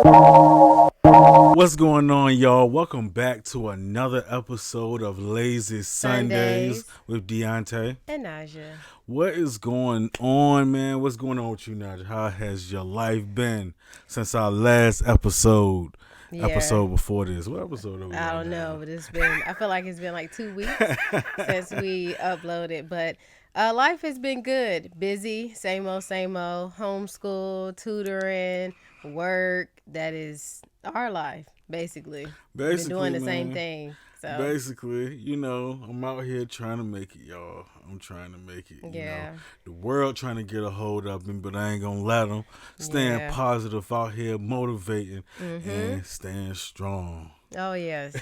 What's going on, y'all? Welcome back to another episode of Lazy Sundays with Dionte and NiJa. What is going on, man? What's going on with you, NiJa? How has your life been since our last episode? Yeah. Episode before this. What episode are we I don't know, but I feel like it's been like 2 weeks since we uploaded. But life has been good. Busy, same old, homeschool, tutoring, work. That is our life, basically. Been doing the same thing. So basically, I'm out here trying to make it, y'all. I'm trying to make it. Yeah. The world trying to get a hold of me, but I ain't gonna let them. Staying positive out here, motivating, and staying strong. Oh, yes.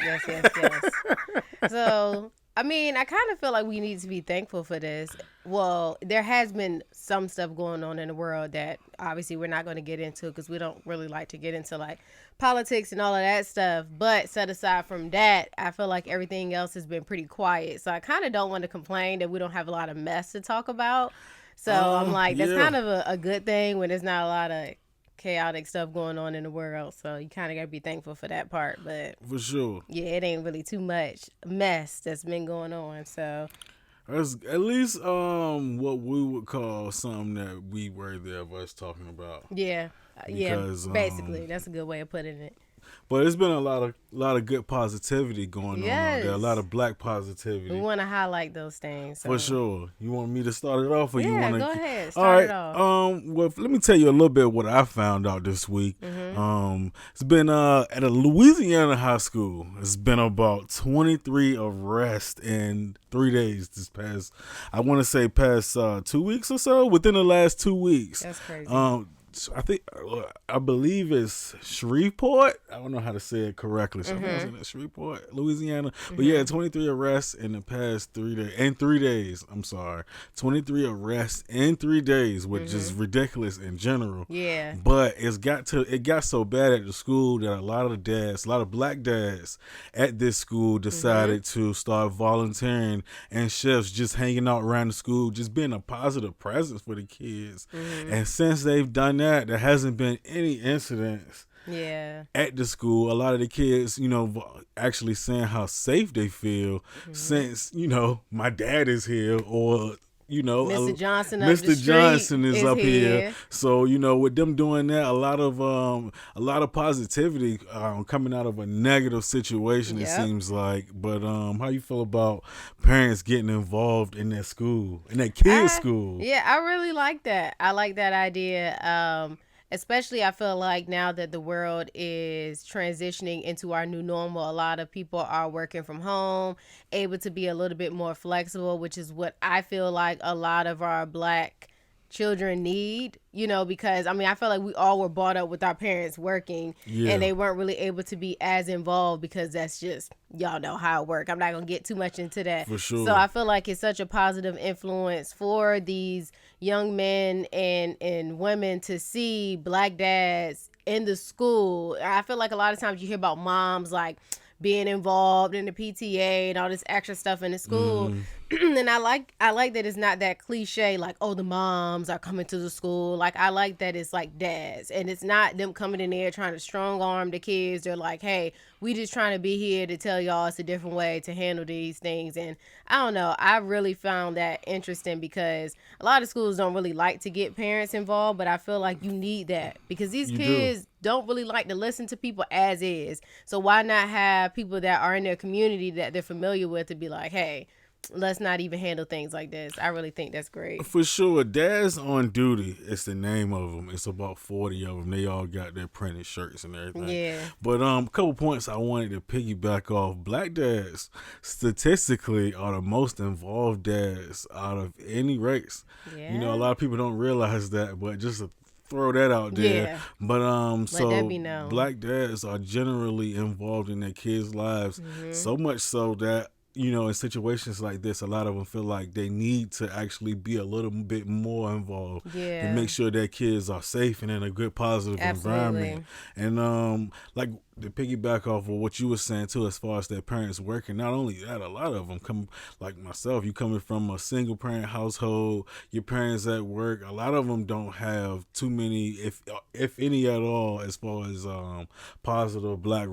So, I mean, I kind of feel like we need to be thankful for this. Well, there has been some stuff going on in the world that obviously we're not going to get into because we don't really like to get into like politics and all of that stuff. But set aside from that, I feel like everything else has been pretty quiet. So I kind of don't want to complain that we don't have a lot of mess to talk about. So I'm like, that's kind of a good thing when there's not a lot of chaotic stuff going on in the world, so you kind of gotta be thankful for that part. But for sure, yeah, it ain't really too much mess that's been going on. So that's at least what we would call something that we worthy of us talking about. Yeah, because, basically that's a good way of putting it. But it's been a lot of good positivity going on out there. A lot of black positivity. We want to highlight those things. So. For sure. You want me to start it off, or you want to? Go ahead. Start it off. Well, let me tell you a little bit of what I found out this week. It's been at a Louisiana high school. It's been about 23 arrests in 3 days. I want to say past 2 weeks or so. Within the last 2 weeks. That's crazy. I believe it's Shreveport. I don't know how to say it correctly. So I think it's in Shreveport, Louisiana. But yeah, 23 arrests in the past 3 days. In 3 days, I'm sorry. 23 arrests in 3 days, which is ridiculous in general. Yeah. But it got so bad at the school that a lot of black dads at this school decided to start volunteering in shifts, just hanging out around the school, just being a positive presence for the kids. And since they've done that, there hasn't been any incidents at the school. A lot of the kids, actually saying how safe they feel since, my dad is here, or Mr. Johnson is up here. So, with them doing that, a lot of positivity coming out of a negative situation, it seems like. But how you feel about parents getting involved in their school, in their kids' school? Yeah, I really like that. I like that idea. Especially, I feel like now that the world is transitioning into our new normal, a lot of people are working from home, able to be a little bit more flexible, which is what I feel like a lot of our black children need, because I feel like we all were brought up with our parents working and they weren't really able to be as involved because that's just, y'all know how it works. I'm not going to get too much into that. For sure. So I feel like it's such a positive influence for these young men and women to see black dads in the school. I feel like a lot of times you hear about moms like being involved in the PTA and all this extra stuff in the school. And I like that it's not that cliche, like, oh, the moms are coming to the school. Like, I like that it's like dads, and it's not them coming in there trying to strong arm the kids. They're like, hey, we just trying to be here to tell y'all it's a different way to handle these things. And I don't know, I really found that interesting because a lot of schools don't really like to get parents involved, but I feel like you need that because these kids don't really like to listen to people as is. So why not have people that are in their community that they're familiar with to be like, hey, let's not even handle things like this. I really think that's great. For sure. Dads on Duty, it's the name of them. It's about 40 of them. They all got their printed shirts and everything. Yeah. But a couple points I wanted to piggyback off. Black dads, statistically, are the most involved dads out of any race. Yeah. A lot of people don't realize that, but just to throw that out there. Yeah. But so that be known. Black dads are generally involved in their kids' lives, so much so that in situations like this, a lot of them feel like they need to actually be a little bit more involved to make sure their kids are safe and in a good, positive environment. And to piggyback off of what you were saying too, as far as their parents working. Not only that, a lot of them come like myself. You coming from a single parent household, your parents at work. A lot of them don't have too many, if any at all, as far as positive black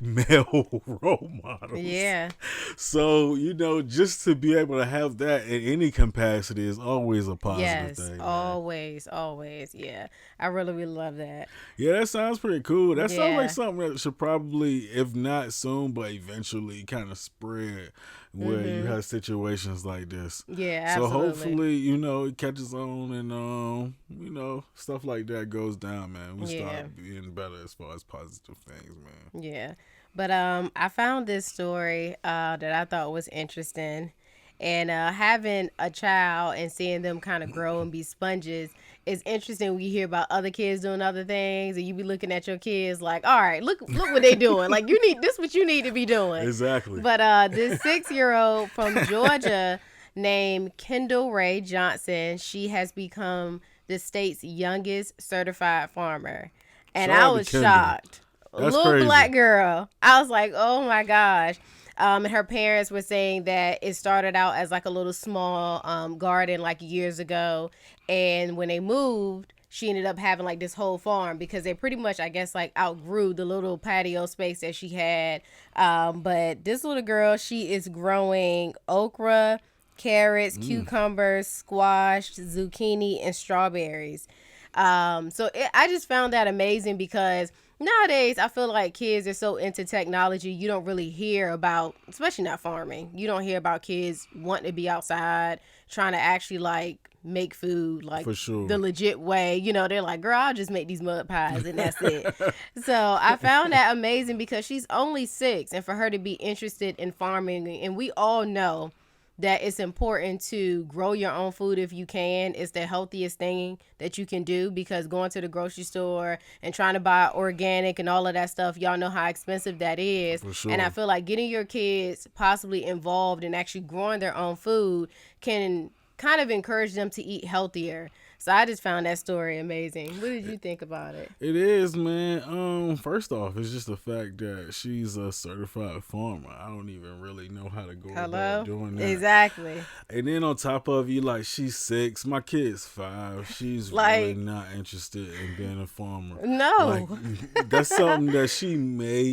male role models. Yeah. So just to be able to have that in any capacity is always a positive thing. Yes, always. Yeah, I really, really love that. Yeah, that sounds pretty cool. That sounds Yeah. like something that should probably, if not soon, but eventually kind of spread where you have situations like this. Yeah, So absolutely. hopefully, it catches on and, stuff like that goes down, man. We start being better as far as positive things, man. Yeah. But I found this story that I thought was interesting. And having a child and seeing them kind of grow and be sponges is interesting when you hear about other kids doing other things and you be looking at your kids like, all right, look what they doing. Like, this what you need to be doing. Exactly. But this 6-year-old from Georgia named Keila Rae Johnson, she has become the state's youngest certified farmer. And I was shocked. That's Little crazy. Black girl. I was like, oh my gosh. And her parents were saying that it started out as like a little small garden like years ago. And when they moved, she ended up having like this whole farm because they pretty much, I guess, like outgrew the little patio space that she had. But this little girl, she is growing okra, carrots, cucumbers, squash, zucchini, and strawberries. I just found that amazing because nowadays I feel like kids are so into technology. You don't really hear about, especially not farming, you don't hear about kids wanting to be outside trying to actually like make food like For sure. the legit way. They're like, girl, I'll just make these mud pies and that's it. So I found that amazing because she's only 6, and for her to be interested in farming, and we all know that it's important to grow your own food if you can. It's the healthiest thing that you can do because going to the grocery store and trying to buy organic and all of that stuff, y'all know how expensive that is. For sure. And I feel like getting your kids possibly involved in actually growing their own food can kind of encourage them to eat healthier. So I just found that story amazing. What did you think about it? It is, man. First off, it's just the fact that she's a certified farmer. I don't even really know how to go about doing that. Exactly. And then on top of you, like, she's 6. My kid's 5. She's Like, really not interested in being a farmer. No. Like, that's something that she may,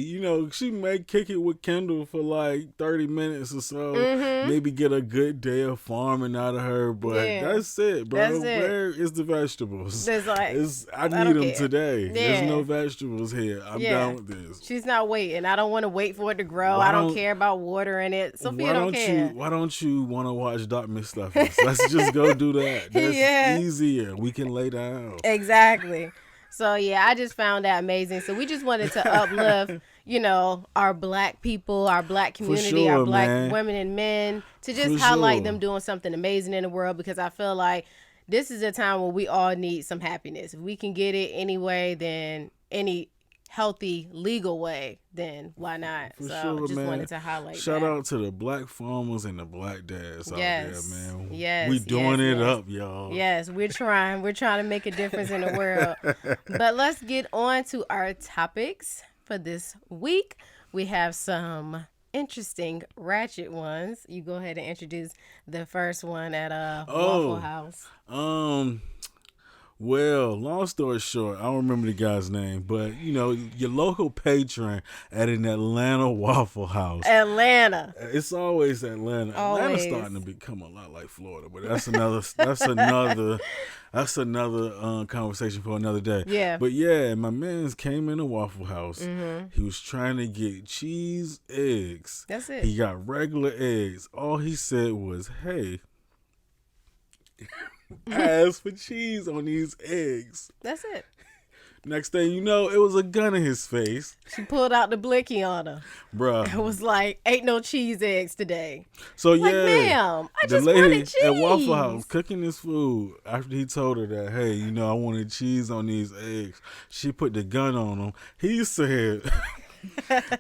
she may kick it with Kendall for like 30 minutes or so. Maybe get a good day of farming out of her. But that's it, bro. That's it. Where is the vegetables? There's like, I need them care. today. Yeah. There's no vegetables here. I'm down with this. She's not waiting. I don't want to wait for it to grow. I don't care about watering it. Sophia don't care. Why don't you want to watch Doc McStuffins? Let's just go do that. That's easier. We can lay down. Exactly. So, yeah, I just found that amazing. So we just wanted to uplift, our black people, our black community, our black women and men, to just highlight them doing something amazing in the world, because I feel like this is a time where we all need some happiness. If we can get it anyway, then any healthy, legal way, then why not? Just wanted to highlight Shout that. out to the black farmers and the black dads out there, man. Yes. We doing it up, y'all. Yes, we're trying. We're trying to make a difference in the world. But let's get on to our topics for this week. We have some interesting ratchet ones. You go ahead and introduce the first one at Waffle House. Well, long story short, I don't remember the guy's name, but your local patron at an Atlanta Waffle House. Atlanta. It's always Atlanta. Always. Atlanta's starting to become a lot like Florida, but that's another conversation for another day. Yeah. But yeah, my man's came in a Waffle House. He was trying to get cheese eggs. That's it. He got regular eggs. All he said was, "Hey, ask for cheese on these eggs." That's it. Next thing you know, it was a gun in his face. She pulled out the blicky on her. Bruh. It was like, ain't no cheese eggs today. So like, yeah, ma'am, I the just lady wanted cheese. at Waffle House cooking this food, after he told her that, hey, I wanted cheese on these eggs, she put the gun on him. He said,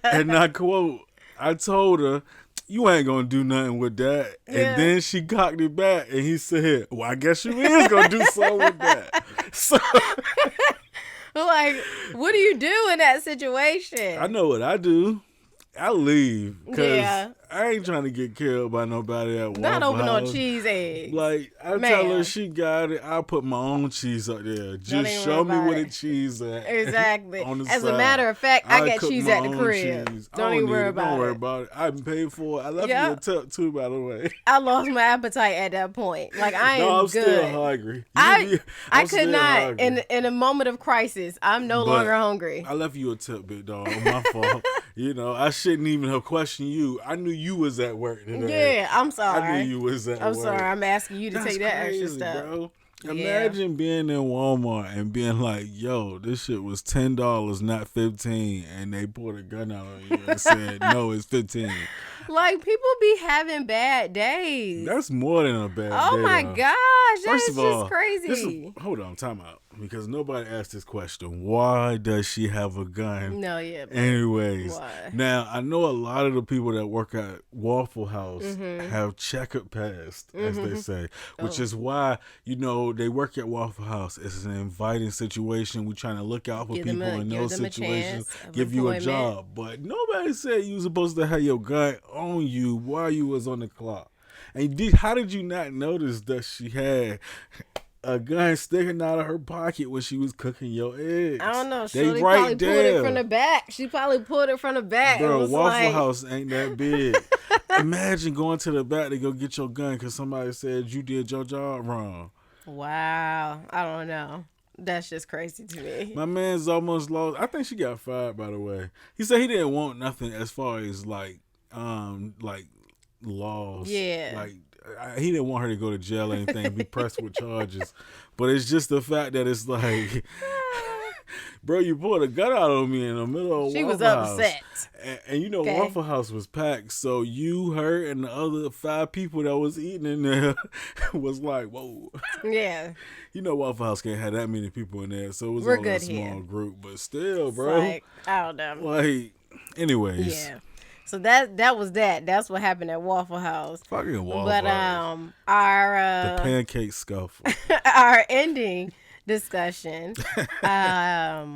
and I quote, "I told her, you ain't gonna do nothing with that." And then she cocked it back and he said, "Well, I guess you is gonna do something with that." So Like, what do you do in that situation? I know what I do. I leave because Yeah. I ain't trying to get killed by nobody at Not Waffle over no House. cheese eggs. Like, I tell her she got it. I'll put my own cheese up there. Just even show worry me about where it. the cheese at. Exactly. On the As side. a matter of fact, I got cook cheese my at the own crib. cheese. Don't even worry about it. Don't worry about it. I paid for it. I left you a tip too, by the way. I lost my appetite at that point. Like, I am No, I'm good. still hungry. I could still not. hungry. In a moment of crisis, I'm no longer hungry. I left you a tip, big dog. My fault. You know, I shouldn't even have questioned you. I knew you was at work today. Yeah, I'm sorry. I knew you was at work. I'm sorry. I'm asking you to That's take that crazy, extra step. Bro. Imagine being in Walmart and being like, yo, this shit was $10, not 15, and they pulled a gun out on you and said, no, it's 15. Like, people be having bad days. That's more than a bad day. Oh my gosh, that's just crazy. Hold on, time out. Because nobody asked this question. Why does she have a gun? No, yeah. Anyways, why? Now I know a lot of the people that work at Waffle House have checkered past, as they say, which is why, you know, they work at Waffle House. It's an inviting situation. We're trying to look out for people in those situations, give you a job. But nobody said you were supposed to have your gun on you while you was on the clock. And how did you not notice that she had a gun sticking out of her pocket when she was cooking your eggs? I don't know. They Shorty right probably there. pulled it from the back. She probably pulled it from the back. Bro, and was Waffle House ain't that big. Imagine going to the back to go get your gun because somebody said you did your job wrong. Wow. I don't know. That's just crazy to me. My man's almost lost. I think she got fired, by the way. He said he didn't want nothing as far as like laws. Yeah. Like, he didn't want her to go to jail or anything, be pressed with charges. But it's just the fact that it's like, bro, you pulled a gun out on me in the middle of She Waffle was upset. House. And you know, Waffle House was packed. So you, her, and the other 5 people that was eating in there was like, whoa. Yeah. You know, Waffle House can't have that many people in there. So it was We're only a good small here. group. But still, It's bro. like, I don't know. Like, anyways. Yeah. So that was that. That's what happened at Waffle House. Fucking Waffle But House. our The pancake scuffle. our ending discussion. We're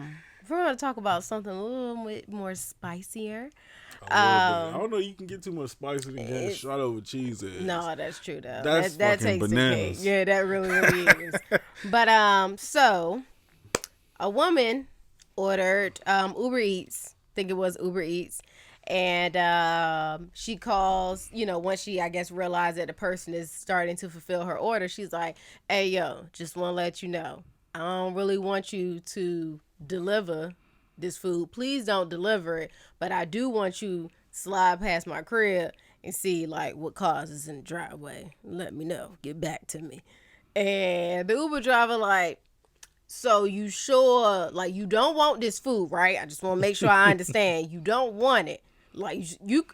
going to talk about something a little bit more spicier. I don't know. You can get too much spice and get shot over cheese. No, that's true though. That's that fucking takes bananas. the cake. Yeah, that really is. But so a woman ordered Uber Eats. I think it was Uber Eats. And she calls, you know, once she, I guess, realized that the person is starting to fulfill her order, she's like, hey, yo, just want to let you know, I don't really want you to deliver this food. Please don't deliver it. But I do want you to slide past my crib and see, like, what cars is in the driveway. Let me know. Get back to me. And the Uber driver, like, so you sure, like, you don't want this food, right? I just want to make sure I understand. You don't want it. Like,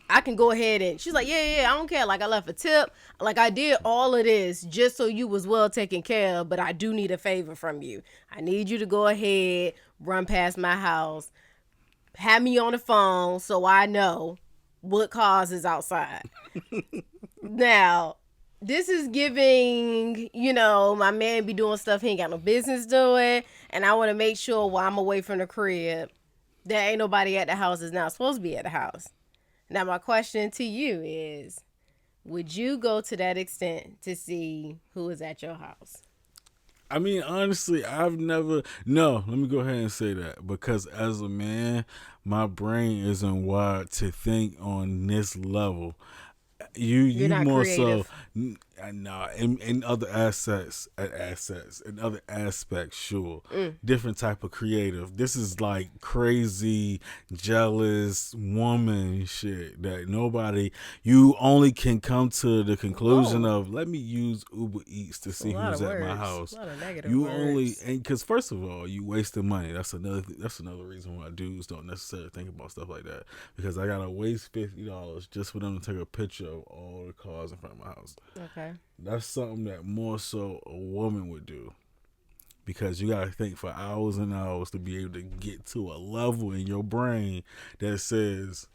I can go ahead and, she's like, yeah, I don't care. Like, I left a tip. Like, I did all of this just so you was well taken care of, but I do need a favor from you. I need you to go ahead, run past my house, have me on the phone so I know what cars is outside. Now, this is giving, you know, my man be doing stuff he ain't got no business doing, and I want to make sure while I'm away from the crib, there ain't nobody at the house that's not supposed to be at the house. Now, my question to you is, would you go to that extent to see who is at your house? I mean, honestly, no, let me go ahead and say that. Because as a man, my brain isn't wired to think on this level. You not more creative. so, no, in other aspects, sure. Different type of creative. This is like crazy, jealous woman shit that you only can come to the conclusion of, let me use Uber Eats to see who's at my house. A lot of negative You words. only, and because first of all, you wasting money. That's another reason why dudes don't necessarily think about stuff like that, because I gotta waste $50 just for them to take a picture of all the cars in front of my house. Okay. That's something that more so a woman would do, because you gotta think for hours and hours to be able to get to a level in your brain that says,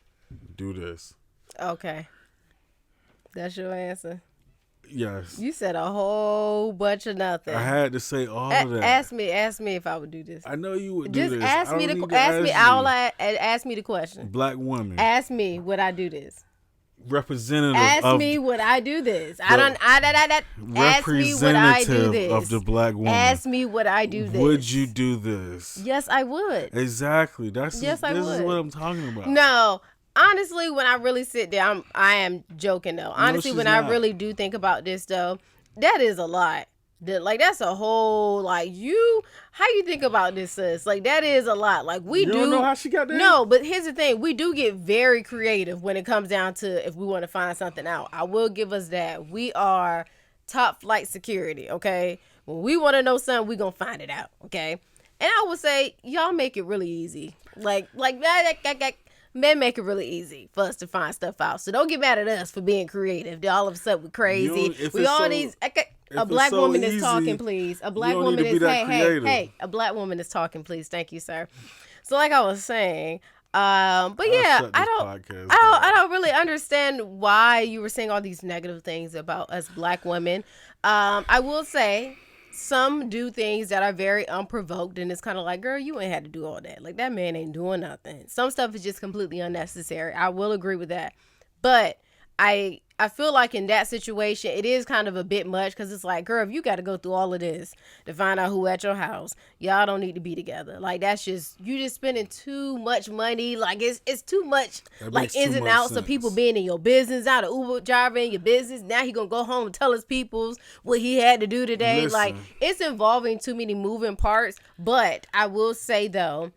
do this. Okay. That's your answer. Yes. You said a whole bunch of nothing. I had to say all of that. Ask me if I would do this. I know you would do Just this. ask I me don't the need to ask me. ask you. Ask me the question. Black woman. Ask me would I do this. Representative. Ask me would I do this. Ask me would I do this. Of the black woman. Ask me would I do this. Would you do this? Yes, I would. Exactly. This is what I'm talking about. No. Honestly, when I really sit there, I am joking though. Honestly, when I really do think about this though, that is a lot. That's a whole how you think about this, sis? Like that is a lot. Like we don't know how she got there. No, but here's the thing: we do get very creative when it comes down to if we want to find something out. I will give us that. We are top flight security. Okay, when we want to know something, we gonna find it out. Okay, and I would say y'all make it really easy. Like that. Men make it really easy for us to find stuff out. So don't get mad at us for being creative. All of a sudden we're crazy. We all these. A black woman is talking, please. A black woman is hey. A black woman is talking, please. Thank you, sir. So like I was saying, but yeah, I don't really understand why you were saying all these negative things about us black women. I will say some do things that are very unprovoked, and it's kind of like, girl, you ain't had to do all that. Like that man ain't doing nothing. Some stuff is just completely unnecessary. I will agree with that, but I feel like in that situation, it is kind of a bit much because it's like, girl, if you got to go through all of this to find out who at your house, y'all don't need to be together. Like, that's just, you just spending too much money. Like, it's too much, like, ins and outs of people being in your business, out of Uber driver in your business. Now he going to go home and tell his peoples what he had to do today. Listen. Like, it's involving too many moving parts. But I will say, though,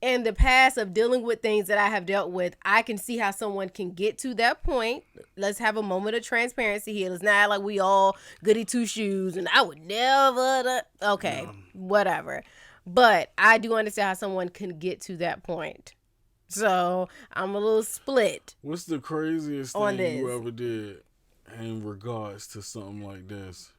in the past of dealing with things that I have dealt with, I can see how someone can get to that point. Let's have a moment of transparency here. Let's not act like we all goody two shoes and I would never. Okay, whatever. But I do understand how someone can get to that point. So I'm a little split. What's the craziest thing you ever did in regards to something like this?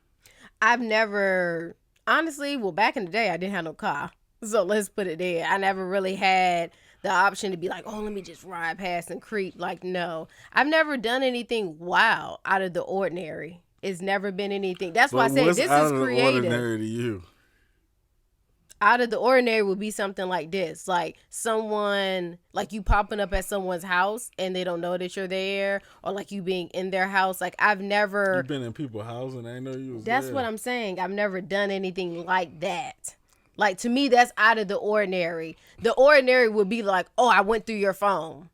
I've never, honestly, back in the day, I didn't have no car. So let's put it there. I never really had the option to be like, oh, let me just ride past and creep. Like, no. I've never done anything wild out of the ordinary. It's never been anything. That's why I say this is creative. What's out of the ordinary to you? Out of the ordinary would be something like this. Like someone, like you popping up at someone's house and they don't know that you're there. Or like you being in their house. Like I've never. You've been in people's house and they know you was That's there. what I'm saying. I've never done anything like that. Like, to me, that's out of the ordinary. The ordinary would be like, oh, I went through your phone.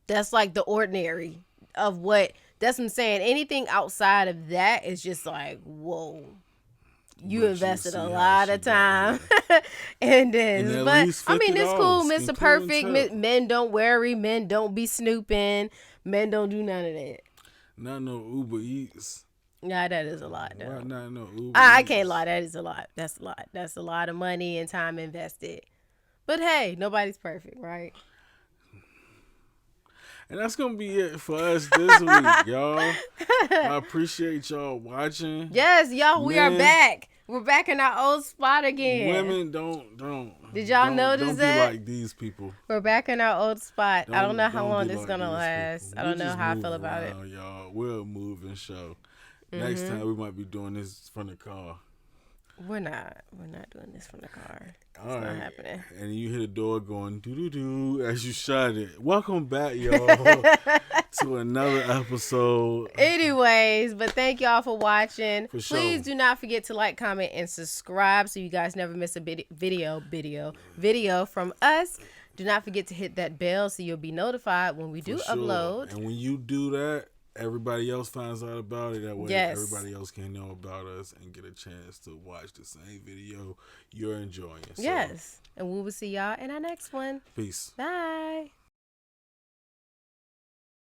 That's like the ordinary of what, that's what I'm saying. Anything outside of that is just like, whoa. You invested a lot of time in this. But, I mean, it's cool, Mr. Perfect. Men don't worry. Men don't be snooping. Men don't do none of that. Not no Uber Eats. Yeah, that is a lot, though. Why not no Uber I can't lie. That is a lot. That's a lot. That's a lot of money and time invested. But hey, nobody's perfect, right? And that's going to be it for us this week, y'all. I appreciate y'all watching. Yes, y'all, we are back. We're back in our old spot again. Women, don't. Did y'all notice that? Don't be like these people. We're back in our old spot. I don't know how long this is going to last. People. I don't know how I feel about it. Y'all. We'll move and show. Next time we might be doing this from the car. We're not doing this from the car. It's not happening. And you hear the door going doo-doo-doo as you shut it. Welcome back, y'all, to another episode. Anyways, but thank y'all for watching. For sure. Please do not forget to like, comment, and subscribe so you guys never miss a video from us. Do not forget to hit that bell so you'll be notified when we do upload. And when you do that, everybody else finds out about it. That way everybody else can know about us and get a chance to watch the same video you're enjoying. Yes. And we will see y'all in our next one. Peace. Bye.